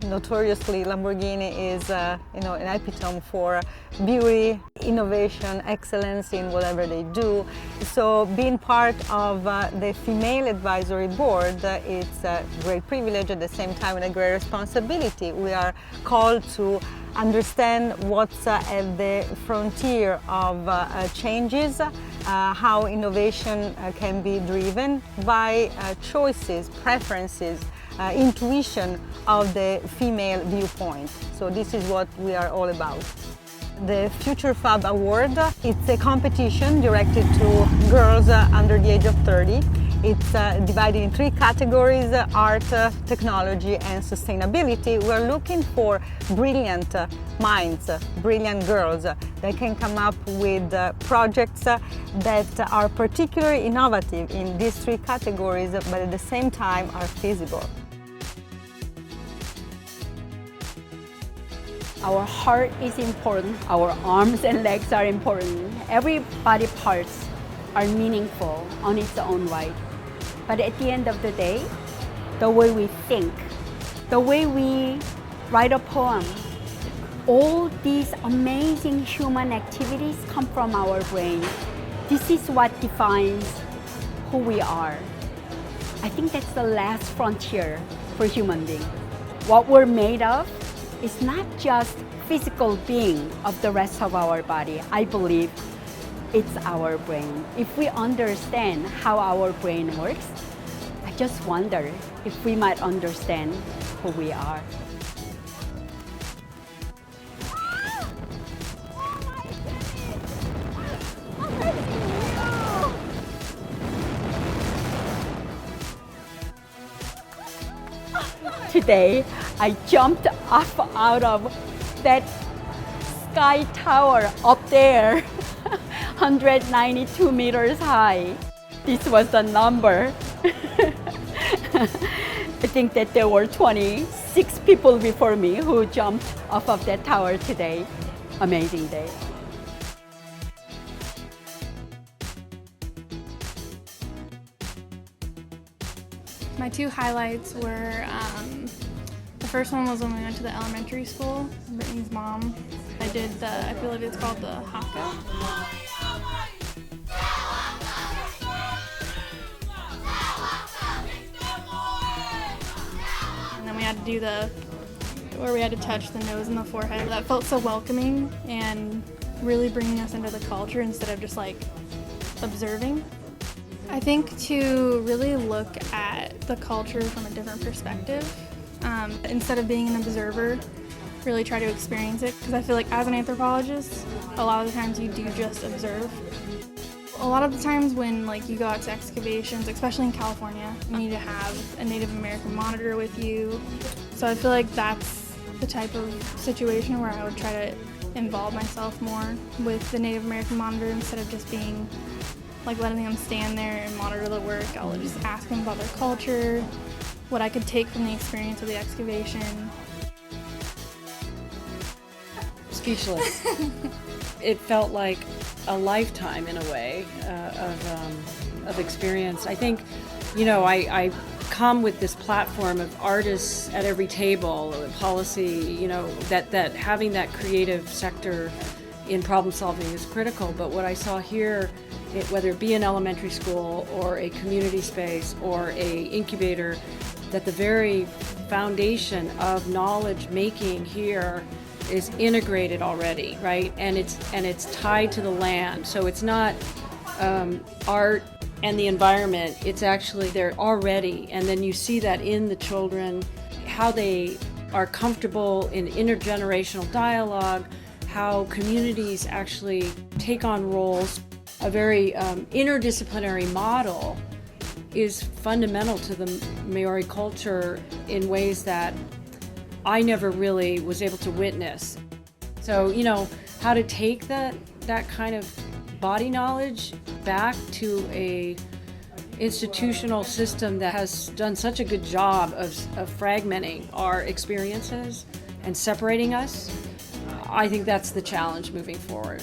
Notoriously, Lamborghini is an epitome for beauty, innovation, excellence in whatever they do. So being part of the female advisory board, it's a great privilege, at the same time and a great responsibility. We are called to understand what's at the frontier of changes, how innovation can be driven by choices, preferences, intuition of the female viewpoint. So this is what we are all about. The Future Fab Award, it's a competition directed to girls under the age of 30. It's divided in 3 categories: art, technology, and sustainability. We're looking for brilliant minds, brilliant girls that can come up with projects that are particularly innovative in these 3 categories, but at the same time are feasible. Our heart is important, our arms and legs are important. Every body parts are meaningful on its own right. But at the end of the day, the way we think, the way we write a poem, all these amazing human activities come from our brain. This is what defines who we are. I think that's the last frontier for human beings. What we're made of is not just physical being of the rest of our body. I believe it's our brain. If we understand how our brain works, I just wonder if we might understand who we are. Today, I jumped up out of that sky tower up there, 192 meters high. This was the number. I think that there were 26 people before me who jumped off of that tower today. Amazing day. My 2 highlights were, the first one was when we went to the elementary school, Brittany's mom. I believe it's called the haka. And then we had to do where we had to touch the nose and the forehead. That felt so welcoming and really bringing us into the culture instead of just like observing. I think to really look at the culture from a different perspective, instead of being an observer, really try to experience it. Because I feel like as an anthropologist, a lot of the times you do just observe. A lot of the times when you go out to excavations, especially in California, you need to have a Native American monitor with you. So I feel like that's the type of situation where I would try to involve myself more with the Native American monitor instead of just being letting them stand there and monitor the work. I'll just ask them about their culture, what I could take from the experience of the excavation. Speechless. It felt like a lifetime in a way of experience. I think, I come with this platform of artists at every table, policy, that having that creative sector in problem solving is critical. But what I saw here, whether it be an elementary school or a community space or a incubator, that the very foundation of knowledge making here is integrated already, right? And it's tied to the land. So it's not art and the environment. It's actually there already. And then you see that in the children, how they are comfortable in intergenerational dialogue, how communities actually take on roles. A very interdisciplinary model is fundamental to the Maori culture in ways that I never really was able to witness. So, how to take that kind of body knowledge back to a institutional system that has done such a good job of fragmenting our experiences and separating us, I think that's the challenge moving forward.